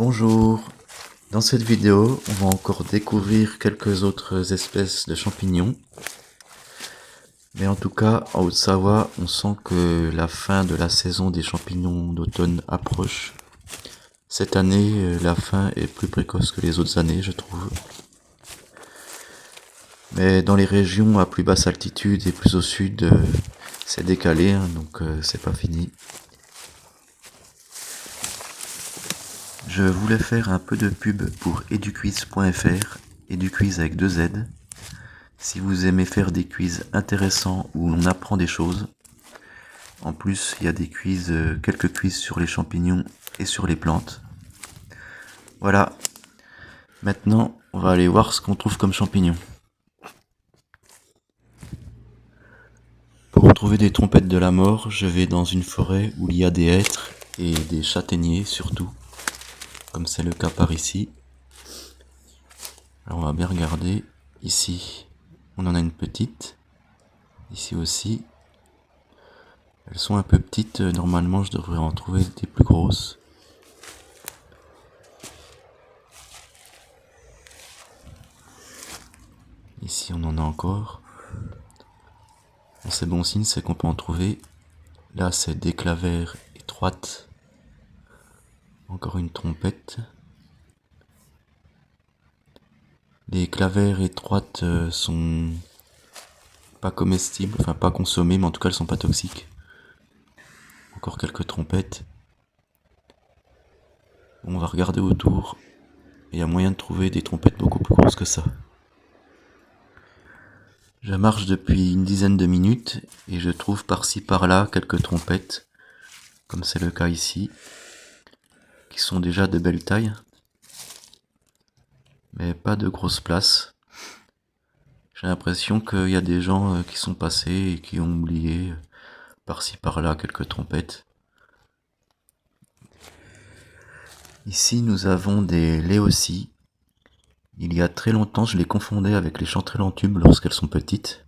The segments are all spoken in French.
Bonjour, dans cette vidéo on va encore découvrir quelques autres espèces de champignons. Mais en tout cas en Haute-Savoie on sent que la fin de la saison des champignons d'automne approche. Cette année la fin est plus précoce que les autres années je trouve. Mais dans les régions à plus basse altitude et plus au sud c'est décalé donc c'est pas fini. Je voulais faire un peu de pub pour eduquiz.fr, eduquiz avec 2 Z. Si vous aimez faire des quiz intéressants où l'on apprend des choses. En plus, il y a des quiz, quelques quiz sur les champignons et sur les plantes. Voilà. Maintenant, on va aller voir ce qu'on trouve comme champignons. Pour trouver des trompettes de la mort, je vais dans une forêt où il y a des hêtres et des châtaigniers surtout, comme c'est le cas par ici. Alors on va bien regarder. Ici, on en a une petite. Ici aussi. Elles sont un peu petites, normalement je devrais en trouver des plus grosses. Ici on en a encore. C'est bon signe, c'est qu'on peut en trouver. Là c'est des clavères étroites. Encore une trompette. Les clavères étroites sont pas comestibles, enfin pas consommées, mais en tout cas elles sont pas toxiques. Encore quelques trompettes. On va regarder autour. Il y a moyen de trouver des trompettes beaucoup plus grosses que ça. Je marche depuis une dizaine de minutes et je trouve par-ci par-là quelques trompettes, comme c'est le cas ici, qui sont déjà de belle taille, mais pas de grosse place. J'ai l'impression qu'il y a des gens qui sont passés et qui ont oublié par-ci par-là quelques trompettes. Ici nous avons des léocies. Il y a très longtemps je les confondais avec les chanterelles en tube lorsqu'elles sont petites.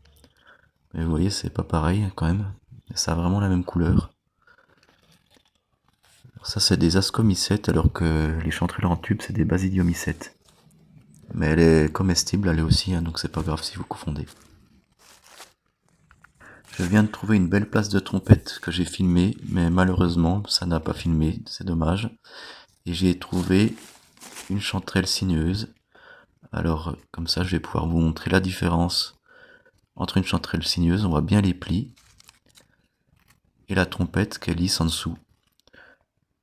Mais vous voyez c'est pas pareil quand même. Ça a vraiment la même couleur. Alors ça c'est des ascomycètes alors que les chanterelles en tube c'est des basidiomycètes. Mais elle est comestible elle aussi donc c'est pas grave si vous confondez. Je viens de trouver une belle place de trompette que j'ai filmée, mais malheureusement ça n'a pas filmé, c'est dommage. Et j'ai trouvé une chanterelle sinueuse. Alors comme ça je vais pouvoir vous montrer la différence entre une chanterelle sinueuse, on voit bien les plis, et la trompette qui est lisse en dessous.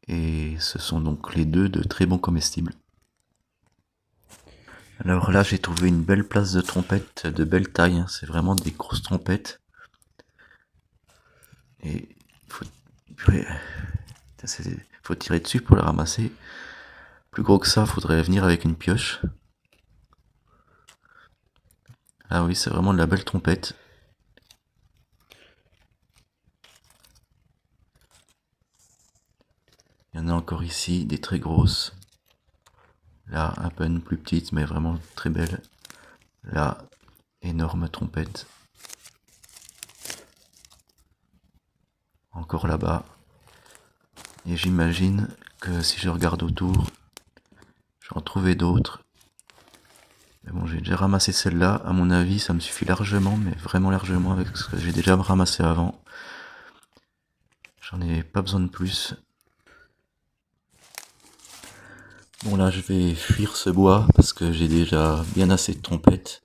Et ce sont donc les deux de très bons comestibles. Alors là j'ai trouvé une belle place de trompette de belle taille, c'est vraiment des grosses trompettes. Et faut tirer dessus pour les ramasser. Plus gros que ça, faudrait venir avec une pioche. Ah oui, c'est vraiment de la belle trompette. Il y en a encore ici, des très grosses. Là, un peu plus petite, mais vraiment très belle. Là, énorme trompette. Encore là-bas. Et j'imagine que si je regarde autour, je vais en trouver d'autres. Mais bon, j'ai déjà ramassé celle-là. À mon avis, ça me suffit largement, mais vraiment largement avec ce que j'ai déjà ramassé avant. J'en ai pas besoin de plus. Bon là je vais fuir ce bois parce que j'ai déjà bien assez de trompettes.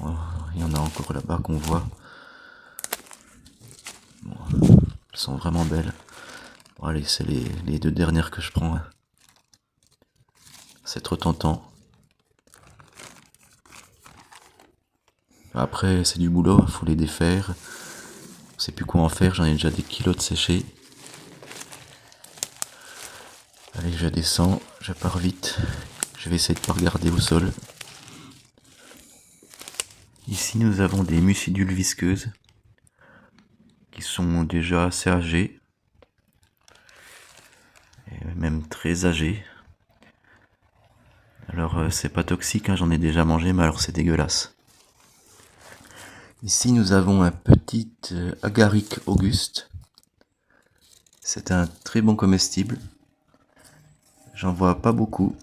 Oh, il y en a encore là-bas qu'on voit. Bon, elles sont vraiment belles. Bon, allez, c'est les deux dernières que je prends. C'est trop tentant. Après c'est du boulot, faut les défaire. On sait plus quoi en faire, j'en ai déjà des kilos de séchés. Allez, je descends, je pars vite. Je vais essayer de pas regarder au sol. Ici nous avons des mucidules visqueuses qui sont déjà assez âgées, et même très âgées. Alors c'est pas toxique, j'en ai déjà mangé, mais alors c'est dégueulasse. Ici nous avons un petit agaric auguste. C'est un très bon comestible. J'en vois pas beaucoup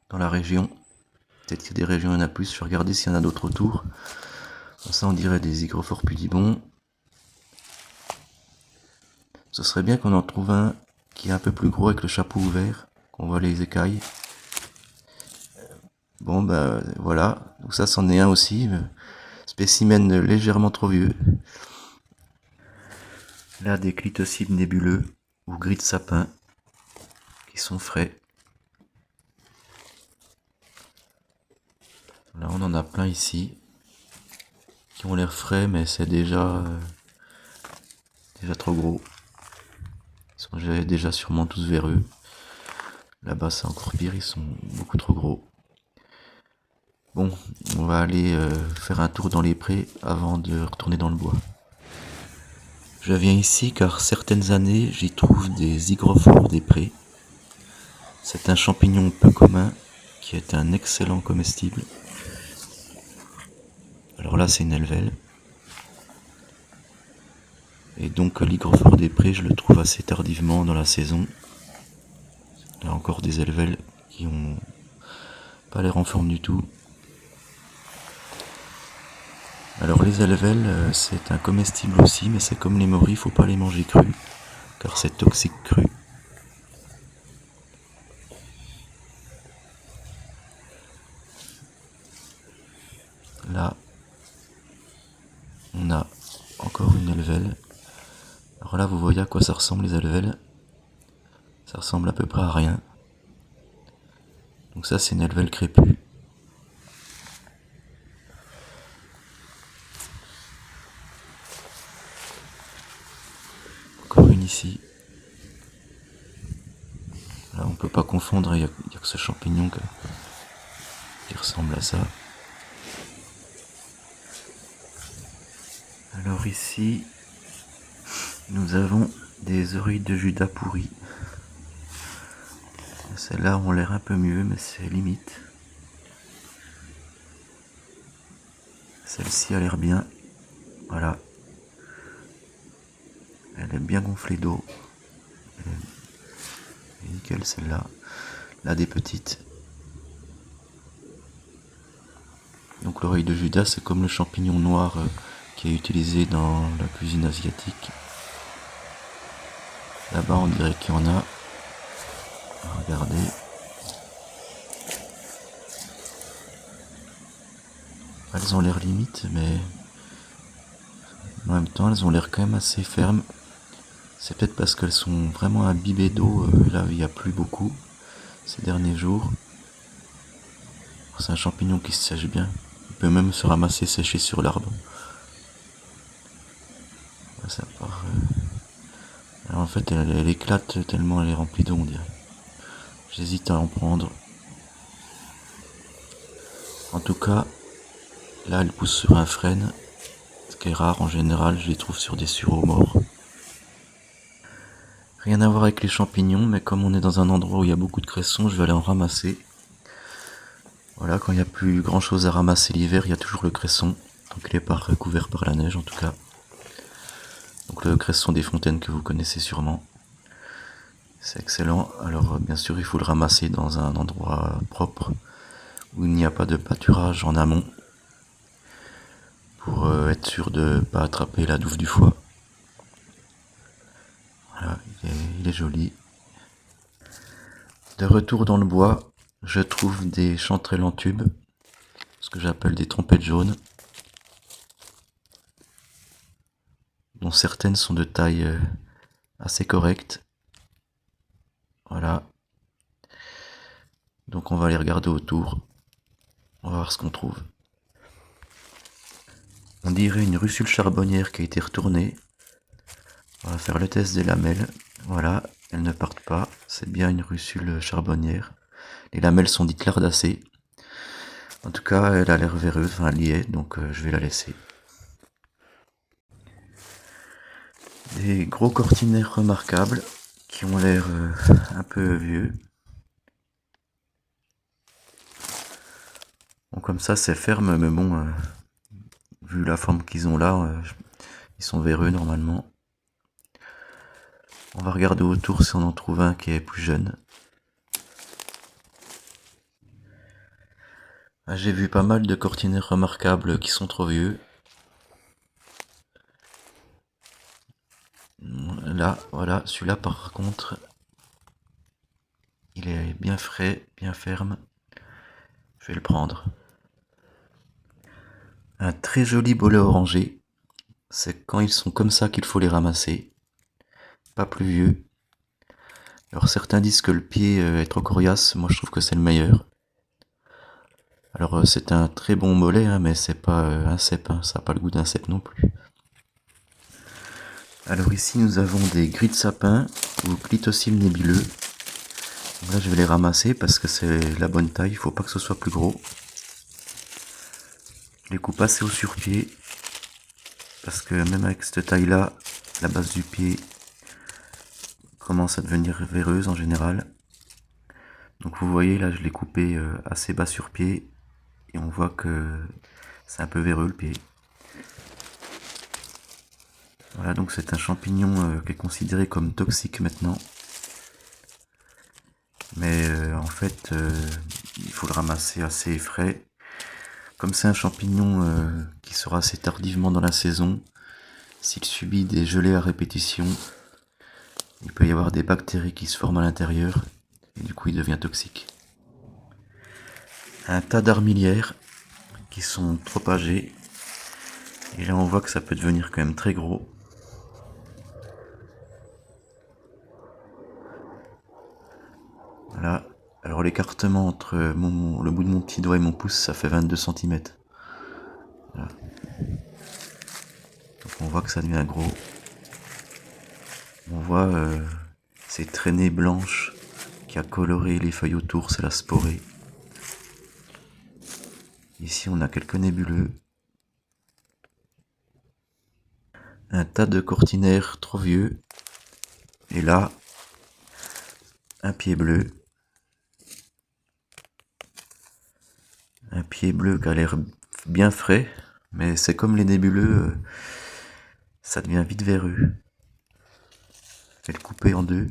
dans la région. Peut-être qu'il y a des régions où il y en a plus. Je vais regarder s'il y en a d'autres autour. Ça on dirait des hygrophores pudibons. Ce serait bien qu'on en trouve un qui est un peu plus gros avec le chapeau ouvert, qu'on voit les écailles. Bon ben voilà, donc ça c'en est un aussi, spécimen légèrement trop vieux. Là des clitocybes nébuleux ou gris de sapin qui sont frais. Là on en a plein ici qui ont l'air frais mais c'est déjà trop gros. Ils sont déjà sûrement tous véreux. Là-bas c'est encore pire, ils sont beaucoup trop gros. Bon, on va aller faire un tour dans les prés avant de retourner dans le bois. Je viens ici car certaines années j'y trouve des hygrophores des prés. C'est un champignon peu commun qui est un excellent comestible. Alors là c'est une helvelle. Et donc l'hygrophore des prés je le trouve assez tardivement dans la saison. Là encore des helvelles qui ont pas l'air en forme du tout. Alors les helvelles c'est un comestible aussi mais c'est comme les morilles, faut pas les manger crus car c'est toxique cru. Là on a encore une helvelle. Alors là vous voyez à quoi ça ressemble les helvelles. Ça ressemble à peu près à rien. Donc ça c'est une helvelle crépue. Encore une ici. Là on peut pas confondre, il n'y a que ce champignon qui ressemble à ça. Alors ici nous avons des oreilles de Judas pourries. Celles-là ont l'air un peu mieux mais c'est limite. Celle-ci a l'air bien. Voilà. Elle est bien gonflée d'eau. Elle est nickel celle-là. Là des petites. Donc l'oreille de Judas c'est comme le champignon noir qui est utilisé dans la cuisine asiatique. Là-bas on dirait qu'il y en a. Regardez. Elles ont l'air limite mais en même temps elles ont l'air quand même assez fermes. C'est peut-être parce qu'elles sont vraiment imbibées d'eau, là il n'y a plus beaucoup ces derniers jours. C'est un champignon qui se sèche bien. Il peut même se ramasser séché sur l'arbre. Ça part, alors en fait elle éclate tellement elle est remplie d'eau on dirait. J'hésite à en prendre. En tout cas, là elle pousse sur un frêne. Ce qui est rare en général, je les trouve sur des sureaux morts. Rien à voir avec les champignons, mais comme on est dans un endroit où il y a beaucoup de cressons, je vais aller en ramasser. Voilà, quand il n'y a plus grand chose à ramasser l'hiver, il y a toujours le cresson. Donc il est pas recouvert par la neige en tout cas. Donc le cresson des fontaines que vous connaissez sûrement. C'est excellent. Alors bien sûr il faut le ramasser dans un endroit propre, où il n'y a pas de pâturage en amont, pour être sûr de ne pas attraper la douve du foie. Voilà, il est joli. De retour dans le bois, je trouve des chanterelles en tube, ce que j'appelle des trompettes jaunes, dont certaines sont de taille assez correcte. Voilà. Donc on va aller regarder autour. On va voir ce qu'on trouve. On dirait une russule charbonnière qui a été retournée. On va faire le test des lamelles. Voilà, elles ne partent pas. C'est bien une russule charbonnière. Les lamelles sont dites lardacées. En tout cas, elle a l'air véreuse, enfin elle y est, donc je vais la laisser. Des gros cortinaires remarquables qui ont l'air un peu vieux. Bon, comme ça c'est ferme, mais bon, vu la forme qu'ils ont là, ils sont véreux normalement. On va regarder autour si on en trouve un qui est plus jeune. J'ai vu pas mal de cortinaires remarquables qui sont trop vieux. Là, voilà, celui-là par contre, il est bien frais, bien ferme. Je vais le prendre. Un très joli bolet orangé. C'est quand ils sont comme ça qu'il faut les ramasser. Pas plus vieux. Alors certains disent que le pied est trop coriace, moi je trouve que c'est le meilleur. Alors c'est un très bon mollet, hein, mais c'est pas un cep, hein, ça n'a pas le goût d'un cep non plus. Alors ici nous avons des gris de sapin ou clitocyle nébuleux. Donc là je vais les ramasser parce que c'est la bonne taille, il faut pas que ce soit plus gros. Je les coupe assez au sur-pied parce que même avec cette taille là, la base du pied commence à devenir véreuse en général. Donc vous voyez là je l'ai coupé assez bas sur pied et on voit que c'est un peu véreux le pied. Voilà, donc c'est un champignon qui est considéré comme toxique maintenant. Mais en fait, il faut le ramasser assez frais. Comme c'est un champignon qui sera assez tardivement dans la saison, s'il subit des gelées à répétition, il peut y avoir des bactéries qui se forment à l'intérieur et du coup il devient toxique. Un tas d'armilières qui sont trop âgées. Et là on voit que ça peut devenir quand même très gros. Voilà. Alors l'écartement entre le bout de mon petit doigt et mon pouce, ça fait 22 cm. Voilà. Donc on voit que ça devient gros. On voit ces traînées blanches qui a coloré les feuilles autour, c'est la sporée. Ici on a quelques nébuleux. Un tas de cortinaires trop vieux. Et là, un pied bleu. Un pied bleu qui a l'air bien frais, mais c'est comme les nébuleux, ça devient vite véreux. Je vais le couper en deux.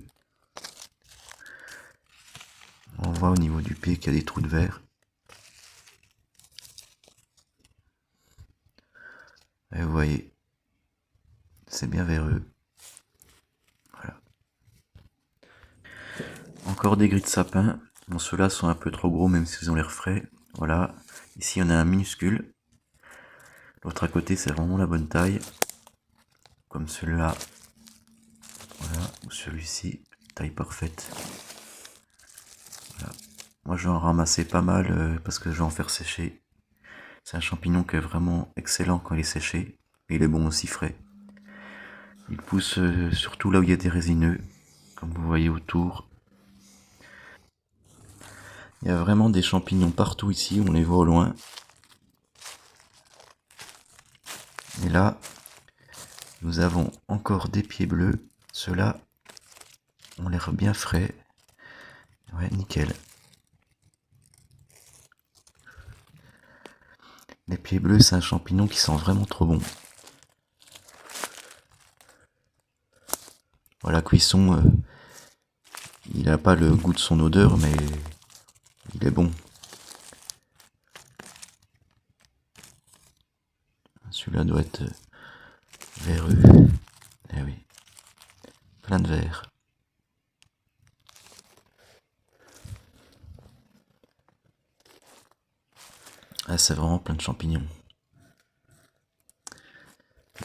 On voit au niveau du pied qu'il y a des trous de verre. Et vous voyez, c'est bien véreux. Voilà. Encore des gris de sapin. Bon, ceux-là sont un peu trop gros, même s'ils ont l'air frais. Voilà. Ici, on a un minuscule. L'autre à côté, c'est vraiment la bonne taille. Comme celui-là. Voilà. Ou celui-ci. Taille parfaite. Voilà. Moi, je vais en ramasser pas mal parce que je vais en faire sécher. C'est un champignon qui est vraiment excellent quand il est séché. Et il est bon aussi frais. Il pousse surtout là où il y a des résineux. Comme vous voyez autour. Il y a vraiment des champignons partout ici, on les voit au loin. Et là, nous avons encore des pieds bleus. Ceux-là ont l'air bien frais. Ouais, nickel. Les pieds bleus, c'est un champignon qui sent vraiment trop bon. Voilà, cuisson, il n'a pas le goût de son odeur, mais il est bon. Celui-là doit être véreux. Eh oui, plein de verre. Ah, c'est vraiment plein de champignons.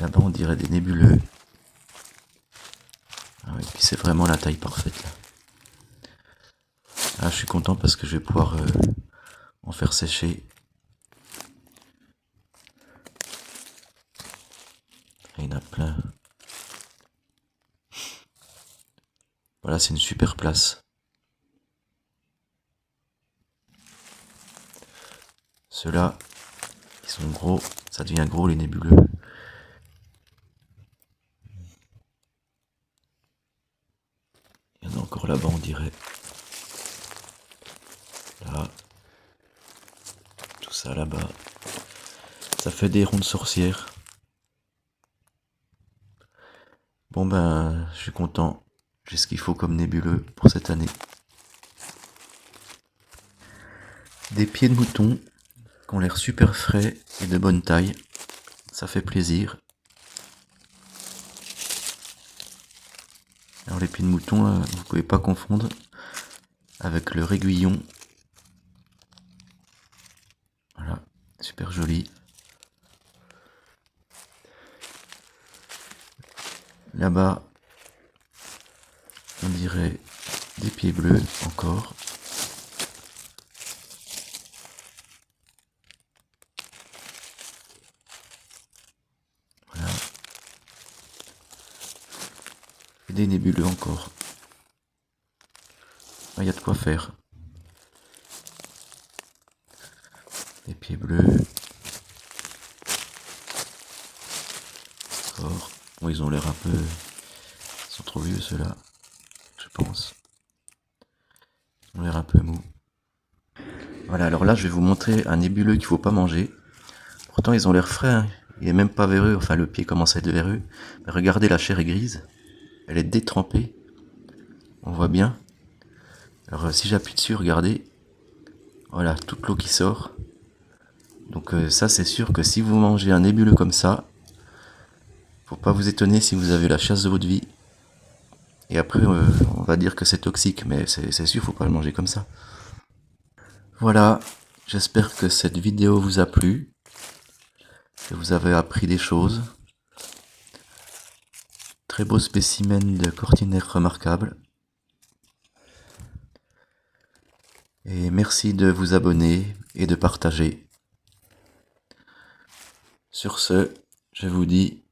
Là-bas, on dirait des nébuleux. Ah oui, puis c'est vraiment la taille parfaite là. Ah, je suis content parce que je vais pouvoir en faire sécher. Il y en a plein. Voilà, c'est une super place. Ceux-là, ils sont gros, ça devient gros les nébuleux. Il y en a encore là-bas, on dirait. Là. Tout ça là-bas. Ça fait des rondes sorcières. Bon ben, je suis content. J'ai ce qu'il faut comme nébuleux pour cette année. Des pieds de mouton qui ont l'air super frais et de bonne taille. Ça fait plaisir. Alors les pieds de mouton, vous pouvez pas confondre avec le aiguillon. Voilà, super joli. Là-bas, on dirait des pieds bleus encore. Voilà. Et des nébuleux encore. Il y a de quoi faire. Des pieds bleus. Encore. Bon, ils ont l'air un peu... Ils sont trop vieux ceux-là, je pense. Ils ont l'air un peu mous. Voilà, alors là, je vais vous montrer un nébuleux qu'il faut pas manger. Pourtant, ils ont l'air frais, hein. Il est même pas véreux, enfin le pied commence à être véreux. Mais regardez, la chair est grise. Elle est détrempée. On voit bien. Alors si j'appuie dessus, regardez. Voilà, toute l'eau qui sort. Donc ça, c'est sûr que si vous mangez un nébuleux comme ça, faut pas vous étonner si vous avez la chasse de votre vie. Et après, on va dire que c'est toxique, mais c'est sûr, faut pas le manger comme ça. Voilà, j'espère que cette vidéo vous a plu, que vous avez appris des choses. Très beau spécimen de cortinaire remarquable. Et merci de vous abonner et de partager. Sur ce, je vous dis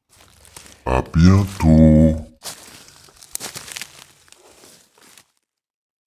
à bientôt.